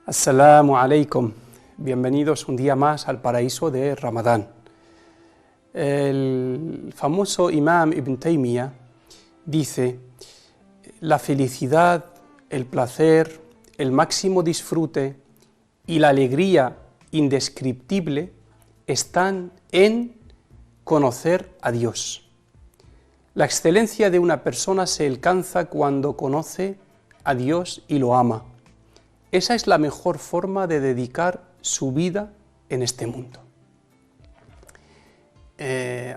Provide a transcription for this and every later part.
Assalamu alaikum, bienvenidos un día más al paraíso de Ramadán. El famoso Imam Ibn Taymiyyah dice: la felicidad, el placer, el máximo disfrute y la alegría indescriptible están en conocer a Dios. La excelencia de una persona se alcanza cuando conoce a Dios y lo ama. Esa es la mejor forma de dedicar su vida en este mundo.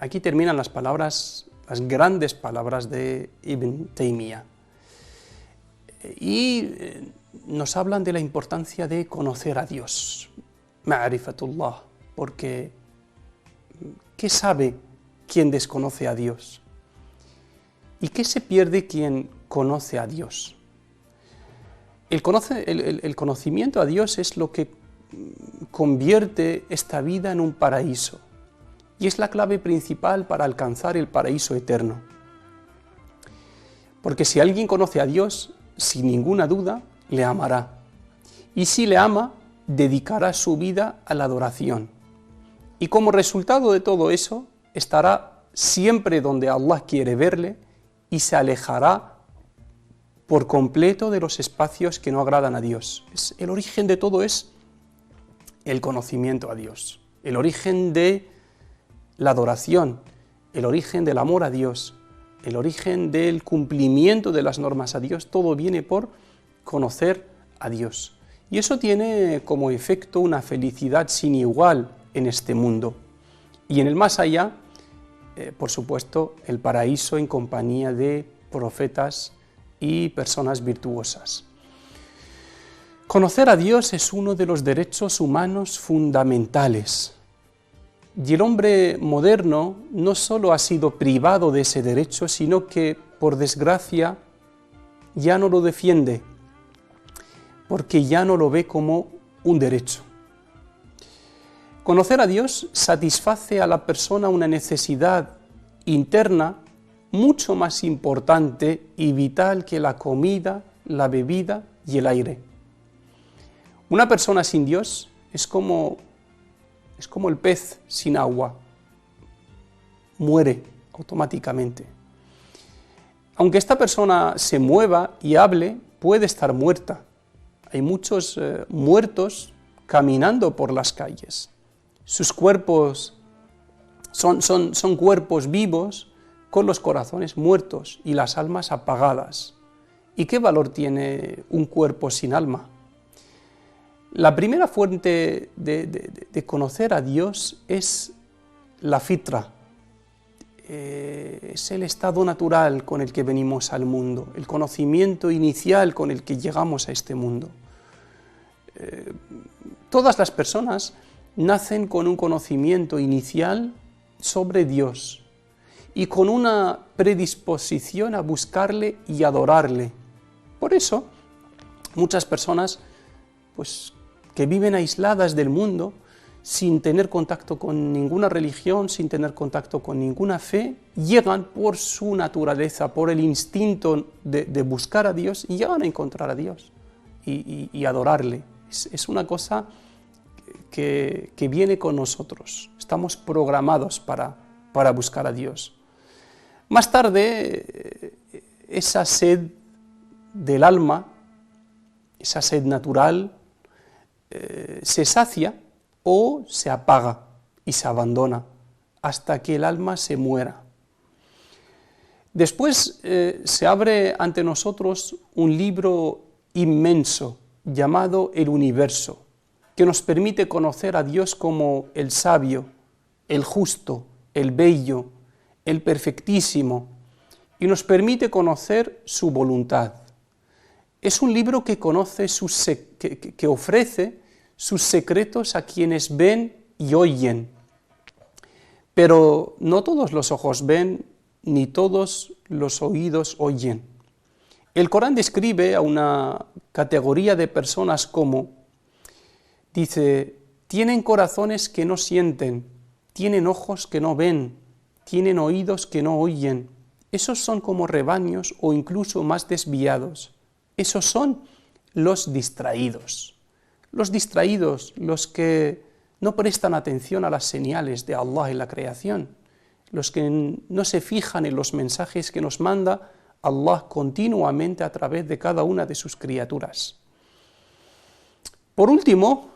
Aquí terminan las palabras, las grandes palabras de Ibn Taymiyyah. Y nos hablan de la importancia de conocer a Dios, ma'rifatullah, porque ¿qué sabe quien desconoce a Dios? ¿Y qué se pierde quien conoce a Dios? El conocimiento a Dios es lo que convierte esta vida en un paraíso y es la clave principal para alcanzar el paraíso eterno. Porque si alguien conoce a Dios, sin ninguna duda, le amará. Y si le ama, dedicará su vida a la adoración. Y como resultado de todo eso, estará siempre donde Allah quiere verle y se alejará por completo de los espacios que no agradan a Dios. El origen de todo es el conocimiento a Dios, el origen de la adoración, el origen del amor a Dios, el origen del cumplimiento de las normas a Dios, todo viene por conocer a Dios. Y eso tiene como efecto una felicidad sin igual en este mundo. Y en el más allá, por supuesto, el paraíso en compañía de profetas y personas virtuosas. Conocer a Dios es uno de los derechos humanos fundamentales. Y el hombre moderno no solo ha sido privado de ese derecho, sino que, por desgracia, ya no lo defiende, porque ya no lo ve como un derecho. Conocer a Dios satisface a la persona una necesidad interna mucho más importante y vital que la comida, la bebida y el aire. Una persona sin Dios es como el pez sin agua, muere automáticamente. Aunque esta persona se mueva y hable, puede estar muerta. Hay muchos muertos caminando por las calles. Sus cuerpos son cuerpos vivos, con los corazones muertos y las almas apagadas. ¿Y qué valor tiene un cuerpo sin alma? La primera fuente de conocer a Dios es la fitra, es el estado natural con el que venimos al mundo, el conocimiento inicial con el que llegamos a este mundo. Todas las personas nacen con un conocimiento inicial sobre Dios y con una predisposición a buscarle y adorarle. Por eso, muchas personas que viven aisladas del mundo, sin tener contacto con ninguna religión, sin tener contacto con ninguna fe, llegan por su naturaleza, por el instinto de buscar a Dios, y llegan a encontrar a Dios y adorarle. Es una cosa que viene con nosotros. Estamos programados para buscar a Dios. Más tarde, esa sed del alma, esa sed natural, se sacia o se apaga y se abandona hasta que el alma se muera. Después se abre ante nosotros un libro inmenso llamado el universo, que nos permite conocer a Dios como el sabio, el justo, el bello, el perfectísimo, y nos permite conocer su voluntad. Es un libro que que ofrece sus secretos a quienes ven y oyen, pero no todos los ojos ven, ni todos los oídos oyen. El Corán describe a una categoría de personas como, dice, tienen corazones que no sienten, tienen ojos que no ven, tienen oídos que no oyen. Esos son como rebaños o incluso más desviados. Esos son los distraídos. los distraídos, los que no prestan atención a las señales de Allah en la creación, los que no se fijan en los mensajes que nos manda Allah continuamente a través de cada una de sus criaturas. Por último,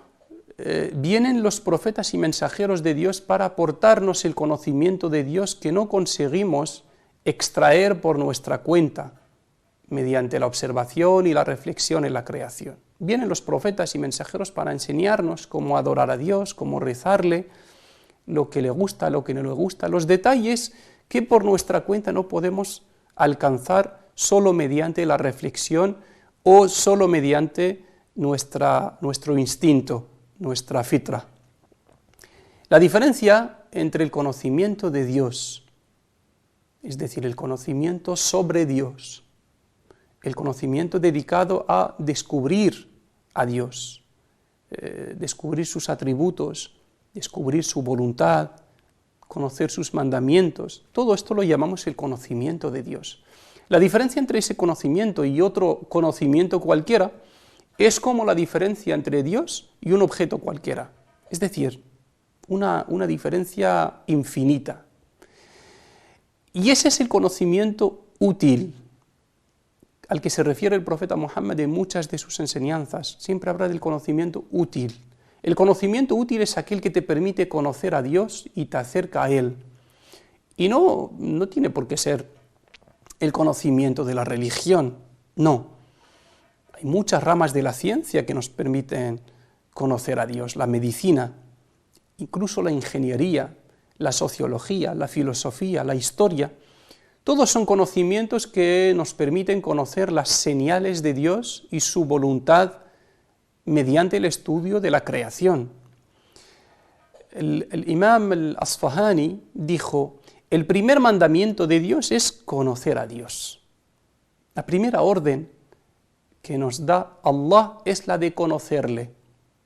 vienen los profetas y mensajeros de Dios para aportarnos el conocimiento de Dios que no conseguimos extraer por nuestra cuenta, mediante la observación y la reflexión en la creación. Vienen los profetas y mensajeros para enseñarnos cómo adorar a Dios, cómo rezarle, lo que le gusta, lo que no le gusta, los detalles que por nuestra cuenta no podemos alcanzar solo mediante la reflexión o solo mediante nuestro instinto, nuestra fitra. La diferencia entre el conocimiento de Dios, es decir, el conocimiento sobre Dios, el conocimiento dedicado a descubrir a Dios, descubrir sus atributos, descubrir su voluntad, conocer sus mandamientos, todo esto lo llamamos el conocimiento de Dios. La diferencia entre ese conocimiento y otro conocimiento cualquiera es como la diferencia entre Dios y un objeto cualquiera, es decir, una diferencia infinita. Y ese es el conocimiento útil al que se refiere el profeta Muhammad en muchas de sus enseñanzas. Siempre habla del conocimiento útil. El conocimiento útil es aquel que te permite conocer a Dios y te acerca a Él. Y no tiene por qué ser el conocimiento de la religión, no. Hay muchas ramas de la ciencia que nos permiten conocer a Dios, la medicina, incluso la ingeniería, la sociología, la filosofía, la historia. Todos son conocimientos que nos permiten conocer las señales de Dios y su voluntad mediante el estudio de la creación. El imam al-Asfahani dijo: el primer mandamiento de Dios es conocer a Dios. La primera orden que nos da Allah es la de conocerle.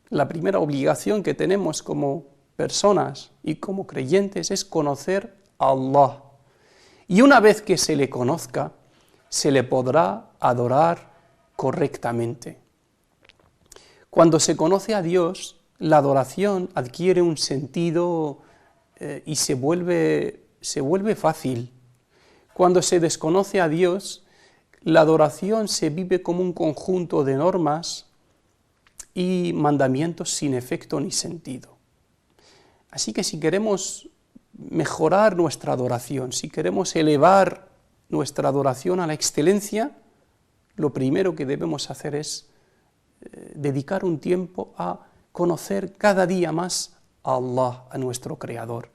La primera obligación que tenemos como personas y como creyentes es conocer a Allah. Y una vez que se le conozca, se le podrá adorar correctamente. Cuando se conoce a Dios, la adoración adquiere un sentido y se vuelve fácil. Cuando se desconoce a Dios, la adoración se vive como un conjunto de normas y mandamientos sin efecto ni sentido. Así que si queremos mejorar nuestra adoración, si queremos elevar nuestra adoración a la excelencia, lo primero que debemos hacer es dedicar un tiempo a conocer cada día más a Allah, a nuestro Creador.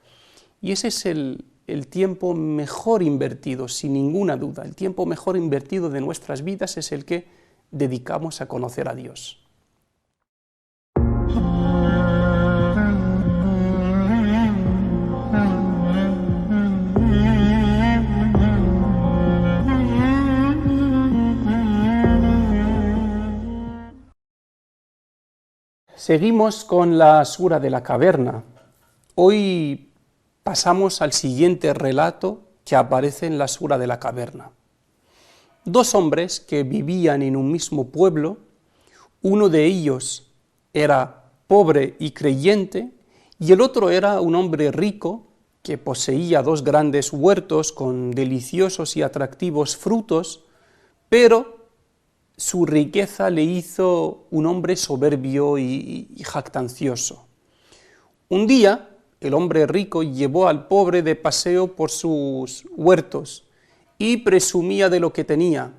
Y ese es el tiempo mejor invertido, sin ninguna duda. El tiempo mejor invertido de nuestras vidas es el que dedicamos a conocer a Dios. Seguimos con la sura de la caverna. Hoy pasamos al siguiente relato que aparece en la sura de la caverna. Dos hombres que vivían en un mismo pueblo, uno de ellos era pobre y creyente, y el otro era un hombre rico que poseía dos grandes huertos con deliciosos y atractivos frutos, pero su riqueza le hizo un hombre soberbio y jactancioso. Un día, el hombre rico llevó al pobre de paseo por sus huertos y presumía de lo que tenía.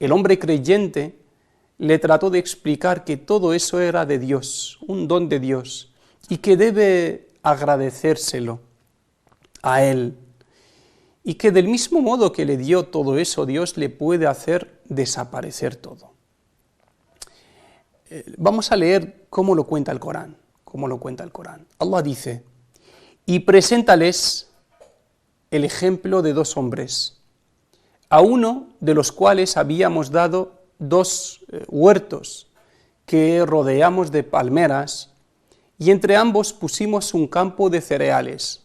El hombre creyente le trató de explicar que todo eso era de Dios, un don de Dios, y que debe agradecérselo a Él, y que del mismo modo que le dio todo eso, Dios le puede hacer desaparecer todo. Vamos a leer cómo lo cuenta el Corán. Allah dice: y preséntales el ejemplo de dos hombres, a uno de los cuales habíamos dado dos huertos que rodeamos de palmeras, y entre ambos pusimos un campo de cereales.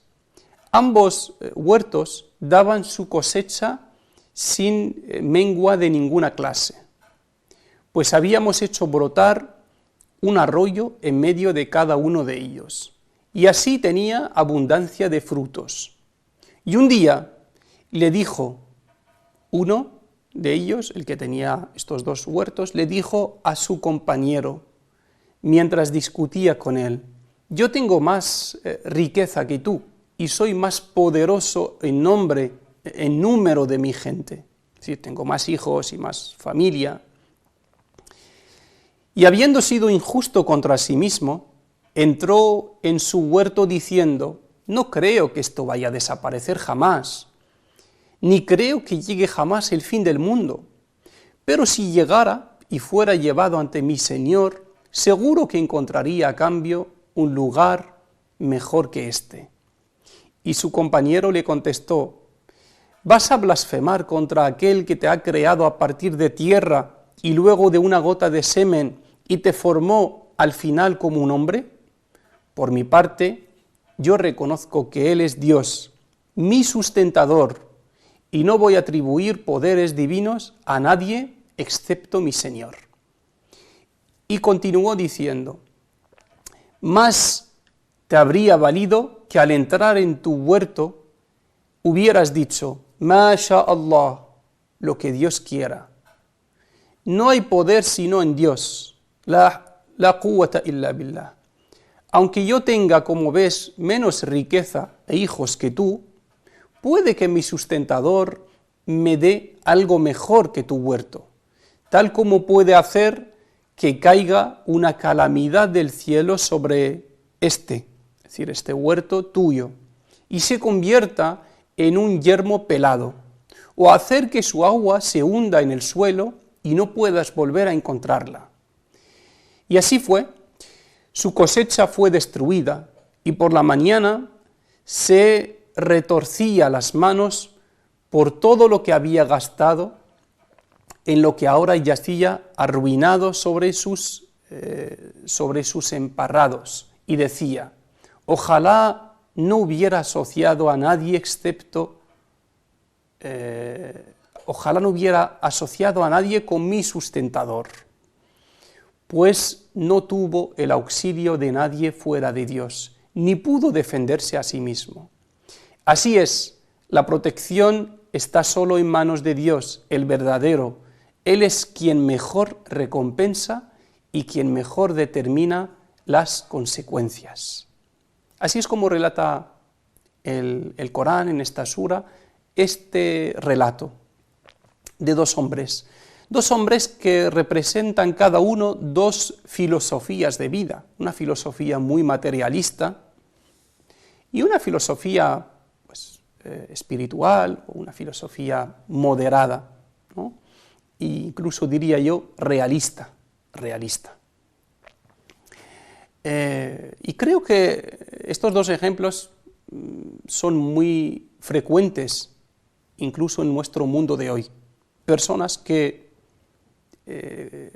Ambos huertos daban su cosecha sin mengua de ninguna clase, pues habíamos hecho brotar un arroyo en medio de cada uno de ellos, y así tenía abundancia de frutos. Y un día le dijo uno de ellos, el que tenía estos dos huertos, le dijo a su compañero, mientras discutía con él, yo tengo más riqueza que tú, y soy más poderoso en número de mi gente. Es decir, tengo más hijos y más familia. Y habiendo sido injusto contra sí mismo, entró en su huerto diciendo, no creo que esto vaya a desaparecer jamás, ni creo que llegue jamás el fin del mundo, pero si llegara y fuera llevado ante mi Señor, seguro que encontraría a cambio un lugar mejor que este. Y su compañero le contestó, ¿vas a blasfemar contra aquel que te ha creado a partir de tierra y luego de una gota de semen y te formó al final como un hombre? Por mi parte, yo reconozco que Él es Dios, mi sustentador, y no voy a atribuir poderes divinos a nadie excepto mi Señor. Y continuó diciendo, más te habría valido que al entrar en tu huerto hubieras dicho, Ma sha Allah, lo que Dios quiera. No hay poder sino en Dios, la quwwata illa billah. Aunque yo tenga, como ves, menos riqueza e hijos que tú, puede que mi sustentador me dé algo mejor que tu huerto, tal como puede hacer que caiga una calamidad del cielo sobre es decir, este huerto tuyo, y se convierta en un yermo pelado, o hacer que su agua se hunda en el suelo y no puedas volver a encontrarla. Y así fue. Su cosecha fue destruida y por la mañana se retorcía las manos por todo lo que había gastado en lo que ahora yacía arruinado sobre sus emparrados, y decía, ojalá no hubiera asociado a nadie excepto, ojalá no hubiera asociado a nadie con mi sustentador, pues no tuvo el auxilio de nadie fuera de Dios, ni pudo defenderse a sí mismo. Así es, la protección está solo en manos de Dios, el verdadero. Él es quien mejor recompensa y quien mejor determina las consecuencias. Así es como relata el Corán en esta sura, este relato de dos hombres que representan cada uno dos filosofías de vida, una filosofía muy materialista y una filosofía espiritual, o una filosofía moderada, ¿no? E incluso diría yo realista. Y creo que estos dos ejemplos son muy frecuentes, incluso en nuestro mundo de hoy. Personas que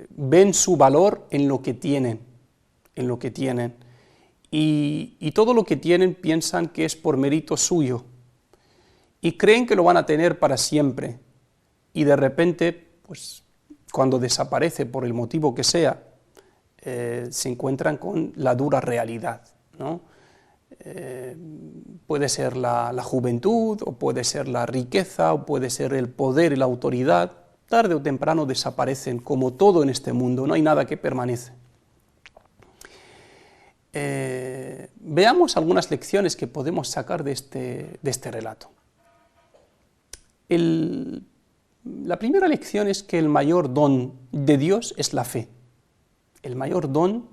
ven su valor en lo que tienen, y todo lo que tienen piensan que es por mérito suyo, y creen que lo van a tener para siempre, y de repente, pues, cuando desaparece por el motivo que sea, se encuentran con la dura realidad, ¿no? Puede ser la juventud, o puede ser la riqueza, o puede ser el poder y la autoridad. Tarde o temprano desaparecen, como todo en este mundo, no hay nada que permanece. Veamos algunas lecciones que podemos sacar de este relato. La primera lección es que el mayor don de Dios es la fe. El mayor don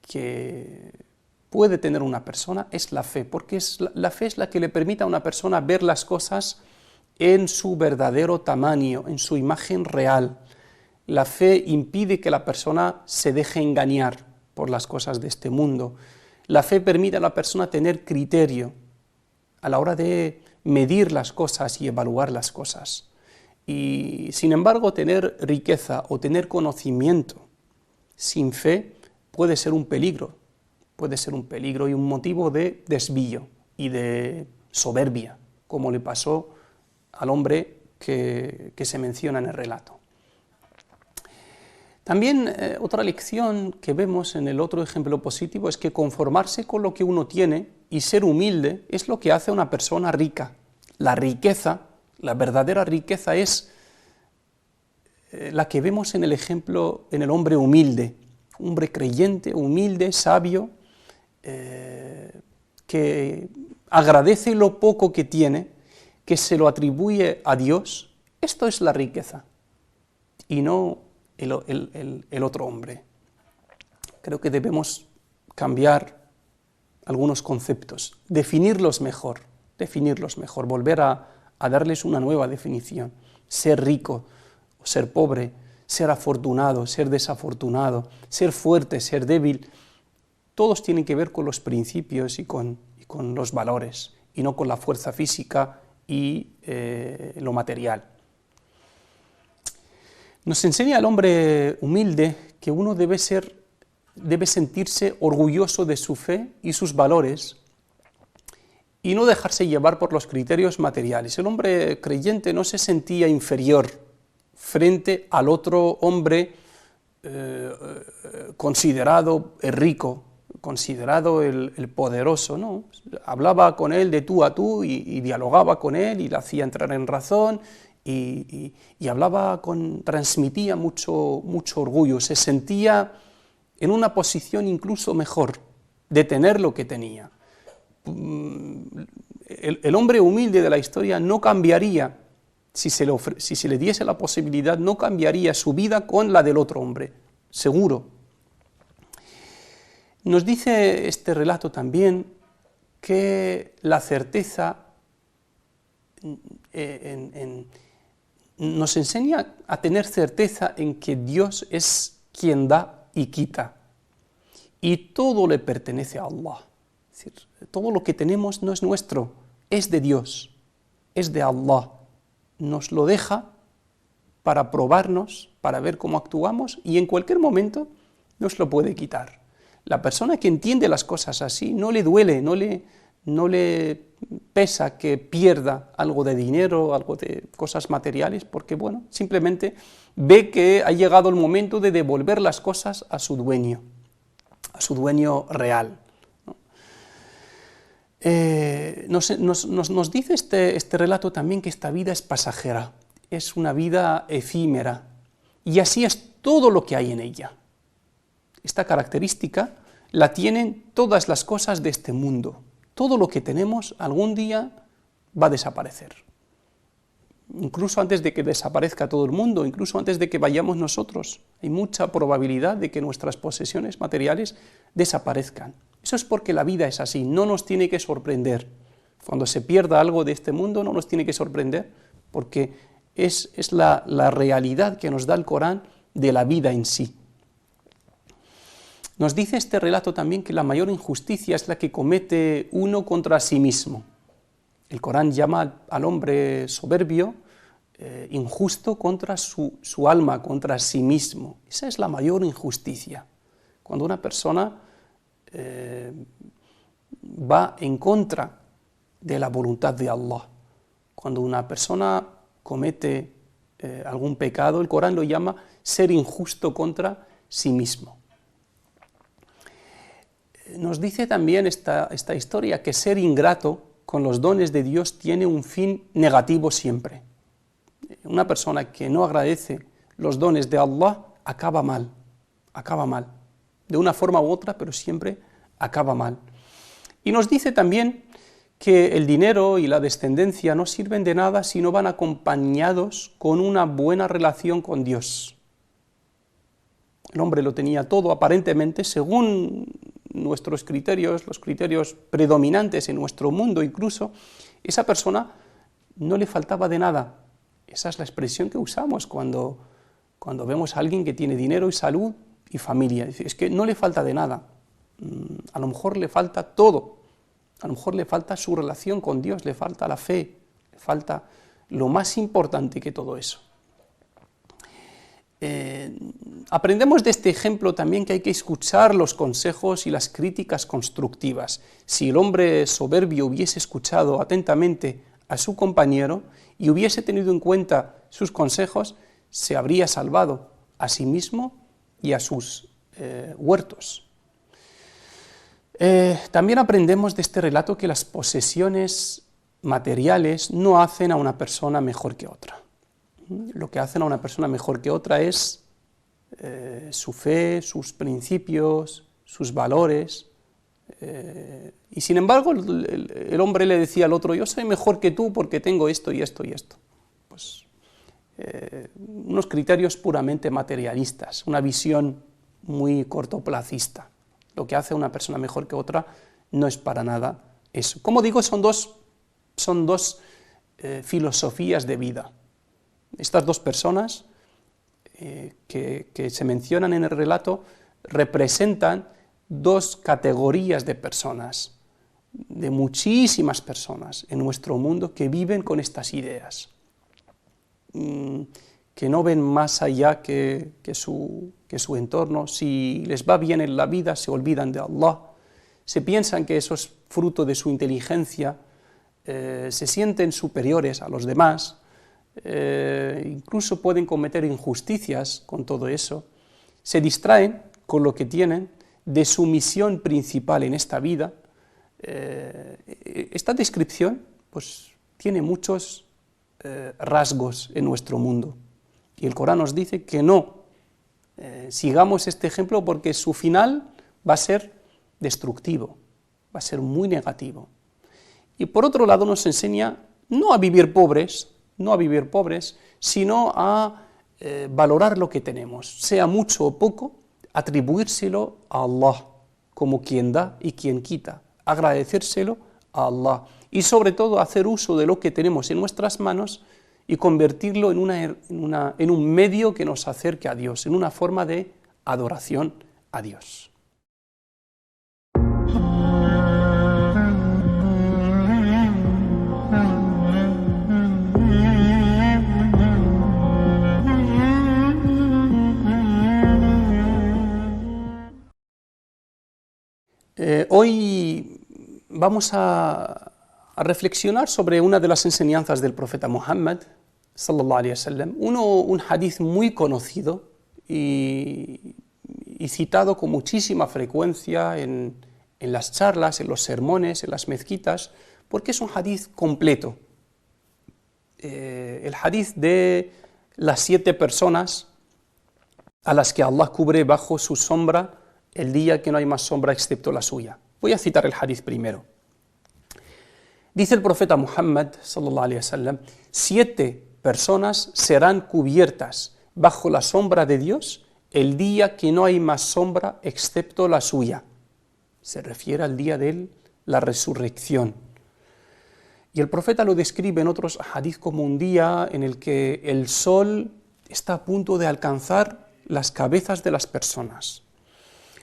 que puede tener una persona es la fe, porque la fe es la que le permite a una persona ver las cosas en su verdadero tamaño, en su imagen real. La fe impide que la persona se deje engañar por las cosas de este mundo. La fe permite a la persona tener criterio a la hora de medir las cosas y evaluar las cosas. Y sin embargo, tener riqueza o tener conocimiento sin fe puede ser un peligro y un motivo de desvío y de soberbia, como le pasó al hombre que se menciona en el relato. También otra lección que vemos en el otro ejemplo positivo es que conformarse con lo que uno tiene y ser humilde es lo que hace a una persona rica. La riqueza, la verdadera riqueza es la que vemos en el ejemplo, en el hombre humilde, hombre creyente, humilde, sabio, que agradece lo poco que tiene, que se lo atribuye a Dios. Esto es la riqueza y no el otro hombre. Creo que debemos cambiar algunos conceptos, definirlos mejor, volver a darles una nueva definición. Ser rico o ser pobre, ser afortunado, ser desafortunado, ser fuerte, ser débil, todos tienen que ver con los principios y con los valores, y no con la fuerza física y lo material. Nos enseña el hombre humilde que uno debe sentirse orgulloso de su fe y sus valores y no dejarse llevar por los criterios materiales. El hombre creyente no se sentía inferior frente al otro hombre considerado el rico, considerado el poderoso, ¿no? Hablaba con él de tú a tú y dialogaba con él y le hacía entrar en razón y transmitía mucho orgullo, se sentía en una posición incluso mejor de tener lo que tenía. El hombre humilde de la historia no cambiaría, si se le diese la posibilidad, no cambiaría su vida con la del otro hombre, seguro. Nos dice este relato también que la certeza nos enseña a tener certeza en que Dios es quien da y quita, y todo le pertenece a Allah. Es decir, todo lo que tenemos no es nuestro, es de Dios, es de Allah. Nos lo deja para probarnos, para ver cómo actuamos, y en cualquier momento nos lo puede quitar. La persona que entiende las cosas así no le duele, no le pesa que pierda algo de dinero, algo de cosas materiales, porque bueno, simplemente ve que ha llegado el momento de devolver las cosas a su dueño real, ¿no? Nos dice este relato también que esta vida es pasajera, es una vida efímera, y así es todo lo que hay en ella. Esta característica la tienen todas las cosas de este mundo. Todo lo que tenemos algún día va a desaparecer. Incluso antes de que desaparezca todo el mundo, incluso antes de que vayamos nosotros, hay mucha probabilidad de que nuestras posesiones materiales desaparezcan. Eso es porque la vida es así, no nos tiene que sorprender. Cuando se pierda algo de este mundo no nos tiene que sorprender, porque es la realidad que nos da el Corán de la vida en sí. Nos dice este relato también que la mayor injusticia es la que comete uno contra sí mismo. El Corán llama al hombre soberbio injusto contra su alma, contra sí mismo. Esa es la mayor injusticia. Cuando una persona va en contra de la voluntad de Allah. Cuando una persona comete algún pecado, el Corán lo llama ser injusto contra sí mismo. Nos dice también esta historia que ser ingrato con los dones de Dios tiene un fin negativo siempre. Una persona que no agradece los dones de Allah acaba mal, de una forma u otra, pero siempre acaba mal. Y nos dice también que el dinero y la descendencia no sirven de nada si no van acompañados con una buena relación con Dios. El hombre lo tenía todo aparentemente según nuestros criterios, los criterios predominantes en nuestro mundo incluso, esa persona no le faltaba de nada. Esa es la expresión que usamos cuando vemos a alguien que tiene dinero y salud y familia. Es que no le falta de nada. A lo mejor le falta todo. A lo mejor le falta su relación con Dios, le falta la fe, le falta lo más importante que todo eso. Aprendemos de este ejemplo también que hay que escuchar los consejos y las críticas constructivas. Si el hombre soberbio hubiese escuchado atentamente a su compañero y hubiese tenido en cuenta sus consejos, se habría salvado a sí mismo y a sus huertos. También aprendemos de este relato que las posesiones materiales no hacen a una persona mejor que otra. Lo que hacen a una persona mejor que otra es su fe, sus principios, sus valores. Y sin embargo el hombre le decía al otro: yo soy mejor que tú porque tengo esto y esto y esto. Pues unos criterios puramente materialistas, una visión muy cortoplacista. Lo que hace a una persona mejor que otra no es para nada eso. Como digo, son dos filosofías de vida. Estas dos personas que se mencionan en el relato representan dos categorías de personas, de muchísimas personas en nuestro mundo que viven con estas ideas, que no ven más allá que su entorno. Si les va bien en la vida, se olvidan de Allah, se piensan que eso es fruto de su inteligencia, se sienten superiores a los demás, incluso pueden cometer injusticias con todo eso, se distraen con lo que tienen de su misión principal en esta vida. Esta descripción pues tiene muchos rasgos en nuestro mundo, y el Corán nos dice que no sigamos este ejemplo, porque su final va a ser destructivo, va a ser muy negativo. Y por otro lado nos enseña no a vivir pobres, sino a valorar lo que tenemos, sea mucho o poco, atribuírselo a Allah como quien da y quien quita, agradecérselo a Allah, y sobre todo hacer uso de lo que tenemos en nuestras manos y convertirlo en un medio que nos acerque a Dios, en una forma de adoración a Dios. Hoy vamos a reflexionar sobre una de las enseñanzas del profeta Muhammad, sallallahu alaihi wasallam, un hadith muy conocido y citado con muchísima frecuencia en las charlas, en los sermones, en las mezquitas, porque es un hadith completo. El hadith de las 7 personas a las que Allah cubre bajo su sombra el día que no hay más sombra excepto la suya. Voy a citar el hadith primero. Dice el profeta Muhammad, sallallahu alaihi wasallam, 7 personas serán cubiertas bajo la sombra de Dios el día que no hay más sombra excepto la suya. Se refiere al día de la resurrección. Y el profeta lo describe en otros hadith como un día en el que el sol está a punto de alcanzar las cabezas de las personas.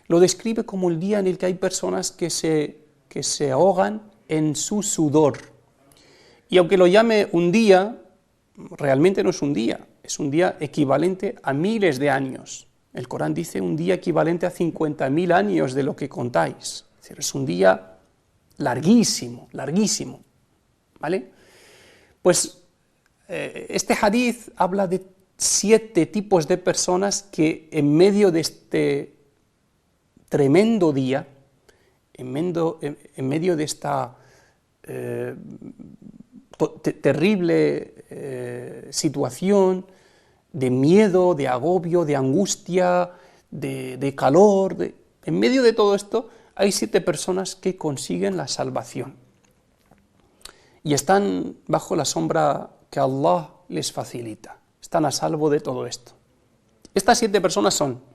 Lo describe como el día en el que hay personas que se ahogan en su sudor. Y aunque lo llame un día, realmente no es un día equivalente a miles de años. El Corán dice un día equivalente a 50.000 años de lo que contáis. Es decir, es un día larguísimo, larguísimo. ¿Vale? Pues este hadith habla de 7 tipos de personas que en medio de este tremendo día, en medio de esta terrible situación de miedo, de agobio, de angustia, de calor, en medio de todo esto hay 7 personas que consiguen la salvación y están bajo la sombra que Allah les facilita, están a salvo de todo esto. Estas 7 personas son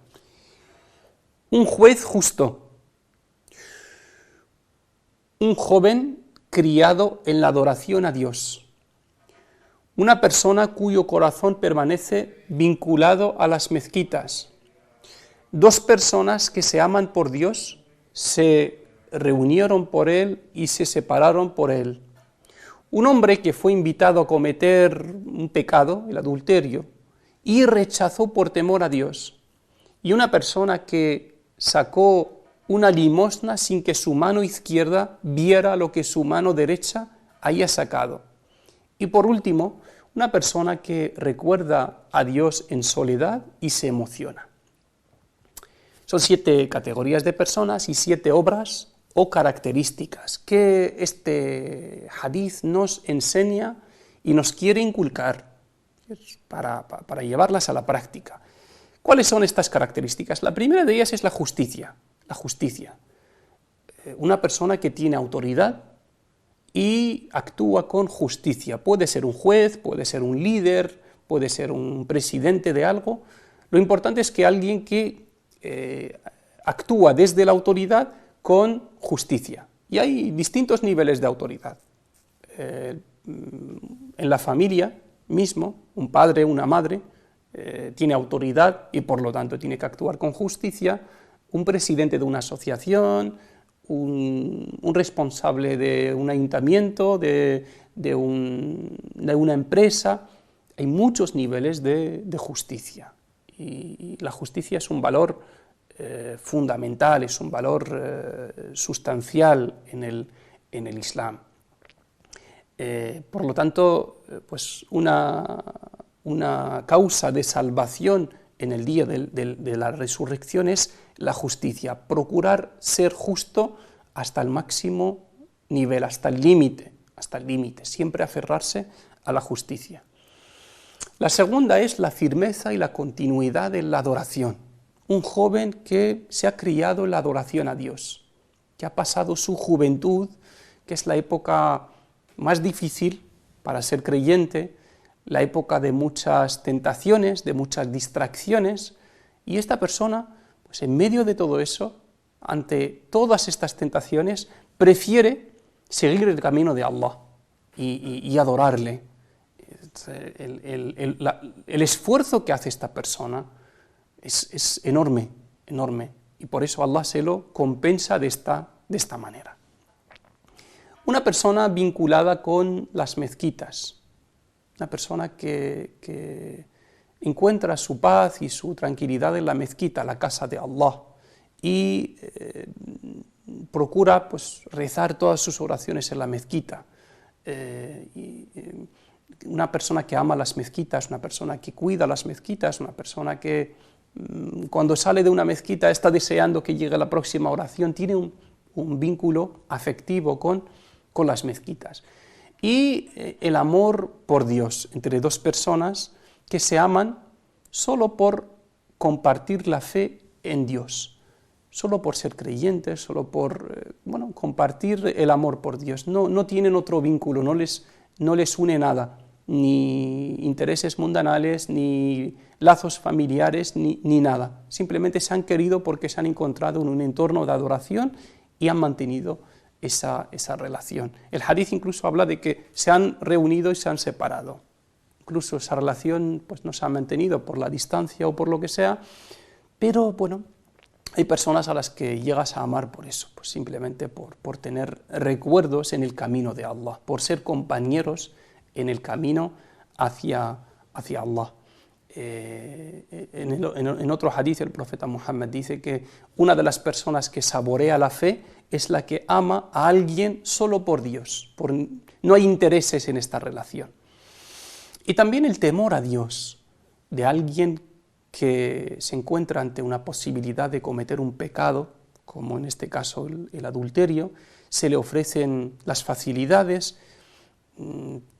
un juez justo, un joven criado en la adoración a Dios, una persona cuyo corazón permanece vinculado a las mezquitas, 2 personas que se aman por Dios, se reunieron por Él y se separaron por Él, un hombre que fue invitado a cometer un pecado, el adulterio, y rechazó por temor a Dios, y una persona que sacó una limosna sin que su mano izquierda viera lo que su mano derecha haya sacado. Y por último, una persona que recuerda a Dios en soledad y se emociona. Son 7 categorías de personas y 7 obras o características que este hadith nos enseña y nos quiere inculcar para llevarlas a la práctica. ¿Cuáles son estas características? La primera de ellas es la justicia. La justicia. Una persona que tiene autoridad y actúa con justicia. Puede ser un juez, puede ser un líder, puede ser un presidente de algo. Lo importante es que alguien que actúa desde la autoridad con justicia. Y hay distintos niveles de autoridad. En la familia mismo, un padre, una madre, tiene autoridad y por lo tanto tiene que actuar con justicia. Un presidente de una asociación, un responsable de un ayuntamiento, de una empresa. Hay muchos niveles de justicia y la justicia es un valor fundamental, es un valor sustancial en el Islam. Por lo tanto, pues una causa de salvación en el día de la resurrección es la justicia, procurar ser justo hasta el máximo nivel, hasta el límite, siempre aferrarse a la justicia. La segunda es la firmeza y la continuidad en la adoración. Un joven que se ha criado en la adoración a Dios, que ha pasado su juventud, que es la época más difícil para ser creyente, la época de muchas tentaciones, de muchas distracciones, y esta persona, pues en medio de todo eso, ante todas estas tentaciones, prefiere seguir el camino de Allah y adorarle. El esfuerzo que hace esta persona es enorme, enorme, y por eso Allah se lo compensa de esta manera. Una persona vinculada con las mezquitas, una persona que encuentra su paz y su tranquilidad en la mezquita, la casa de Allah, y procura pues, rezar todas sus oraciones en la mezquita. Una persona que ama las mezquitas, una persona que cuida las mezquitas, una persona que cuando sale de una mezquita está deseando que llegue la próxima oración, tiene un vínculo afectivo con las mezquitas. Y el amor por Dios entre dos personas que se aman solo por compartir la fe en Dios, solo por ser creyentes, solo por compartir el amor por Dios. No tienen otro vínculo, no les une nada, ni intereses mundanales, ni lazos familiares, ni nada. Simplemente se han querido porque se han encontrado en un entorno de adoración y han mantenido esa relación. El hadith incluso habla de que se han reunido y se han separado. Incluso esa relación pues, no se ha mantenido por la distancia o por lo que sea, pero bueno, hay personas a las que llegas a amar por eso, pues simplemente por tener recuerdos en el camino de Allah, por ser compañeros en el camino hacia Allah. En otro hadith el profeta Muhammad dice que una de las personas que saborea la fe es la que ama a alguien solo por Dios, no hay intereses en esta relación. Y también el temor a Dios de alguien que se encuentra ante una posibilidad de cometer un pecado, como en este caso el adulterio, se le ofrecen las facilidades,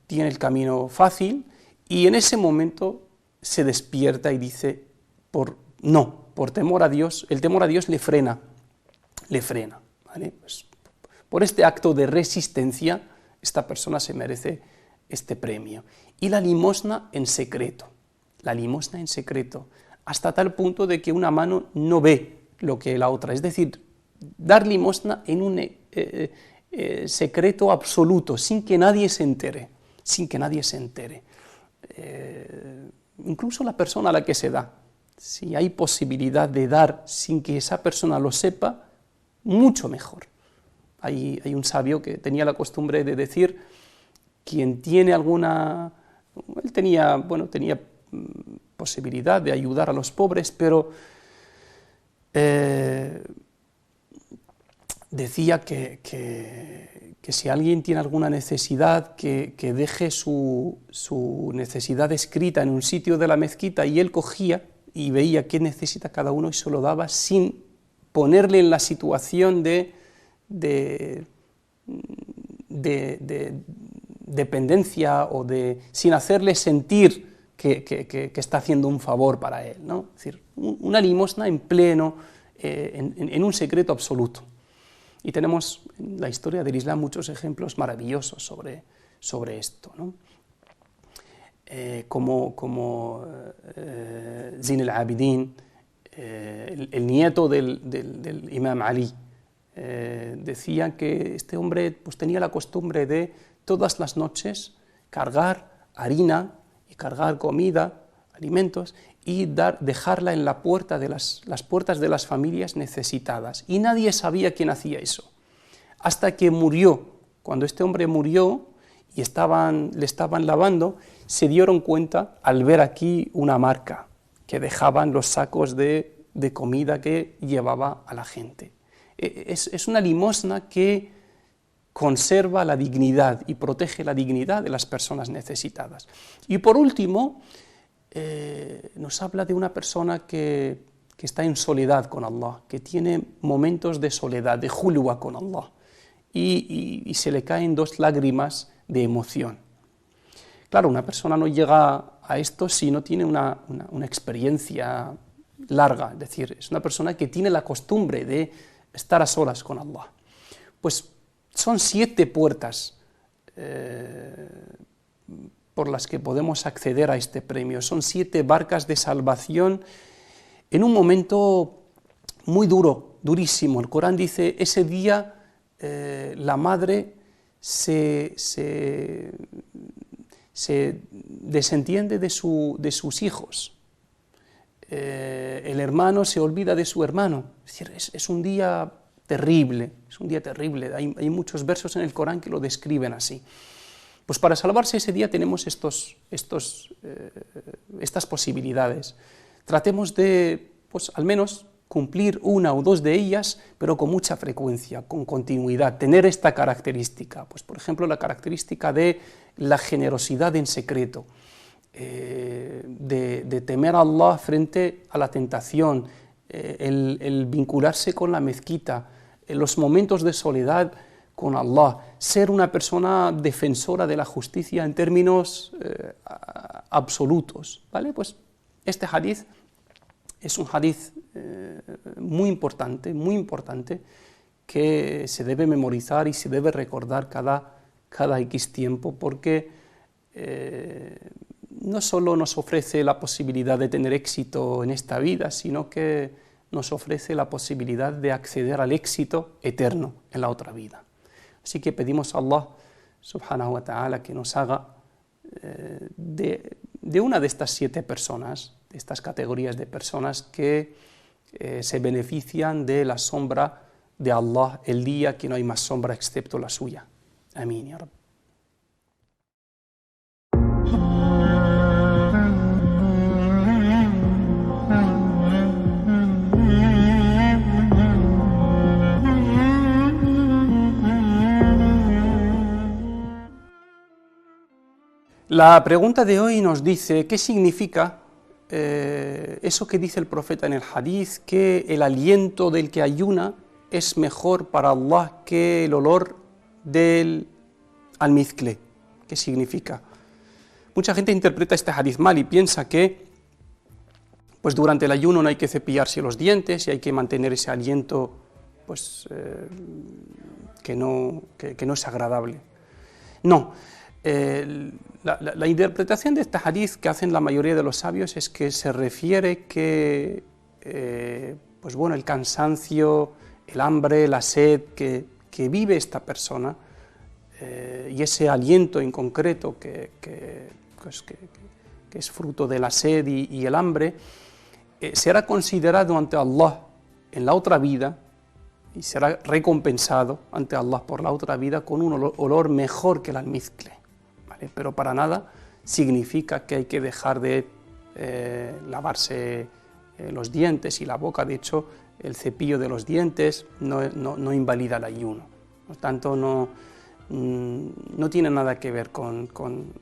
tiene el camino fácil y en ese momento se despierta y dice, por temor a Dios, el temor a Dios le frena, ¿vale? Pues, por este acto de resistencia, esta persona se merece este premio. Y la limosna en secreto, hasta tal punto de que una mano no ve lo que la otra, es decir, dar limosna en un secreto absoluto, sin que nadie se entere. Incluso la persona a la que se da, si hay posibilidad de dar sin que esa persona lo sepa, mucho mejor. Hay un sabio que tenía la costumbre de decir, quien tiene él tenía posibilidad de ayudar a los pobres, pero decía que si alguien tiene alguna necesidad, que deje su necesidad escrita en un sitio de la mezquita, y él cogía y veía qué necesita cada uno y se lo daba sin ponerle en la situación de dependencia o sin hacerle sentir que está haciendo un favor para él, ¿no? Es decir, una limosna en pleno, en un secreto absoluto. Y tenemos en la historia del Islam muchos ejemplos maravillosos sobre esto, ¿no? Como Zin al-Abidin, el nieto del Imam Ali, decía que este hombre pues, tenía la costumbre de todas las noches cargar harina y cargar comida, alimentos, y dejarla en la puerta de las puertas de las familias necesitadas. Y nadie sabía quién hacía eso. Hasta que murió. Cuando este hombre murió y le estaban lavando, se dieron cuenta al ver aquí una marca que dejaban los sacos de comida que llevaba a la gente. Es una limosna que conserva la dignidad y protege la dignidad de las personas necesitadas. Y por último, nos habla de una persona que está en soledad con Allah, que tiene momentos de soledad, de julwa con Allah, y se le caen 2 lágrimas de emoción. Claro, una persona no llega a esto si no tiene una experiencia larga, es decir, es una persona que tiene la costumbre de estar a solas con Allah. Pues son 7 puertas por las que podemos acceder a este premio. Son 7 barcas de salvación en un momento muy duro, durísimo. El Corán dice, ese día la madre se desentiende de sus hijos. El hermano se olvida de su hermano. Es decir, es un día terrible, es un día terrible. Hay muchos versos en el Corán que lo describen así. Pues para salvarse ese día tenemos estas posibilidades. Tratemos de, pues al menos, cumplir 1 o 2 de ellas, pero con mucha frecuencia, con continuidad, tener esta característica. Pues por ejemplo, la característica de la generosidad en secreto, de temer a Allah frente a la tentación, el vincularse con la mezquita, en los momentos de soledad con Allah, ser una persona defensora de la justicia en términos absolutos, ¿vale? Pues este hadith es un hadith muy importante, que se debe memorizar y se debe recordar cada X tiempo, porque no solo nos ofrece la posibilidad de tener éxito en esta vida, sino que nos ofrece la posibilidad de acceder al éxito eterno en la otra vida. Así que pedimos a Allah subhanahu wa ta'ala que nos haga de una de estas 7 personas, de estas categorías de personas que se benefician de la sombra de Allah el día que no hay más sombra excepto la suya. Amén, ya Rabbi. La pregunta de hoy nos dice, ¿qué significa eso que dice el profeta en el hadith, que el aliento del que ayuna es mejor para Allah que el olor del almizcle? ¿Qué significa? Mucha gente interpreta este hadith mal y piensa que pues durante el ayuno no hay que cepillarse los dientes y hay que mantener ese aliento pues, que no es agradable. No. La interpretación de este hadith que hacen la mayoría de los sabios es que se refiere que pues bueno, el cansancio, el hambre, la sed que vive esta persona y ese aliento en concreto que es fruto de la sed y el hambre, será considerado ante Allah en la otra vida y será recompensado ante Allah por la otra vida con un olor mejor que el almizcle. Pero para nada significa que hay que dejar de lavarse los dientes y la boca. De hecho, el cepillo de los dientes no invalida el ayuno. Por lo tanto, no tiene nada que ver con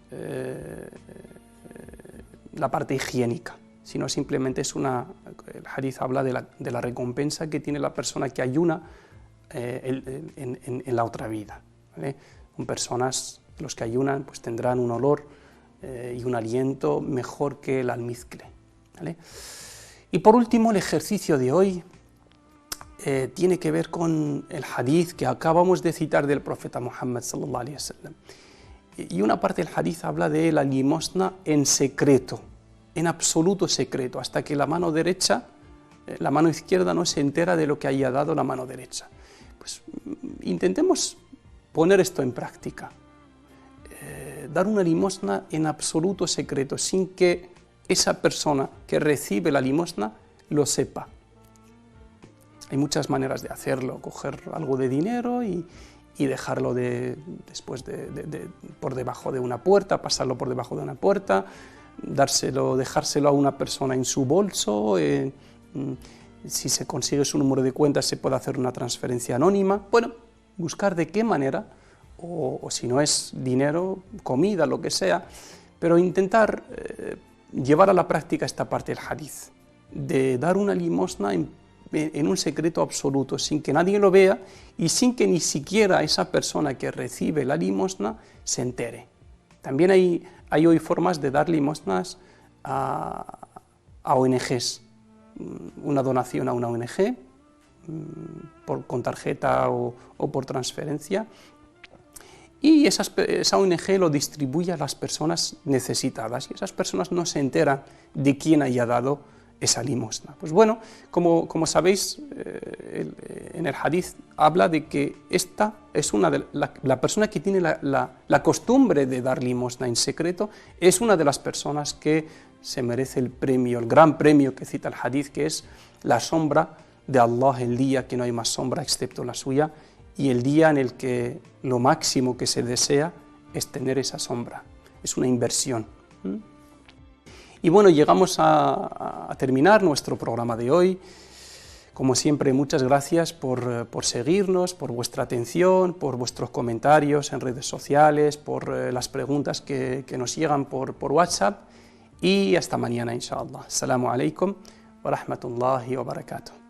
la parte higiénica. sino simplemente el hadith habla de la recompensa que tiene la persona que ayuna en la otra vida, ¿vale? Con personas, los que ayunan pues tendrán un olor y un aliento mejor que el almizcle, ¿vale? Y por último, el ejercicio de hoy tiene que ver con el hadith que acabamos de citar del profeta Muhammad sallallahu alaihi wasallam. Y una parte del hadith habla de la limosna en secreto, en absoluto secreto, hasta que la mano izquierda no se entera de lo que haya dado la mano derecha. Pues intentemos poner esto en práctica, dar una limosna en absoluto secreto, sin que esa persona que recibe la limosna lo sepa. Hay muchas maneras de hacerlo, coger algo de dinero y dejarlo después por debajo de una puerta, pasarlo por debajo de una puerta, dejárselo a una persona en su bolso, si se consigue su número de cuenta se puede hacer una transferencia anónima. Bueno, buscar de qué manera, o si no es dinero, comida, lo que sea, pero intentar llevar a la práctica esta parte del hadith, de dar una limosna en un secreto absoluto, sin que nadie lo vea y sin que ni siquiera esa persona que recibe la limosna se entere. También hay hoy formas de dar limosnas a ONGs, una donación a una ONG con tarjeta o por transferencia, y esa ONG lo distribuye a las personas necesitadas y esas personas no se enteran de quién haya dado esa limosna. Pues bueno, como sabéis, en el hadith habla de que esta es la persona que tiene la costumbre de dar limosna en secreto, es una de las personas que se merece el premio, el gran premio que cita el hadith, que es la sombra de Allah, el día que no hay más sombra excepto la suya, y el día en el que lo máximo que se desea es tener esa sombra. Es una inversión. Y bueno, llegamos a terminar nuestro programa de hoy. Como siempre, muchas gracias por seguirnos, por vuestra atención, por vuestros comentarios en redes sociales, por las preguntas que nos llegan por WhatsApp. Y hasta mañana, inshallah. Assalamu alaikum wa rahmatullahi wa barakatuh.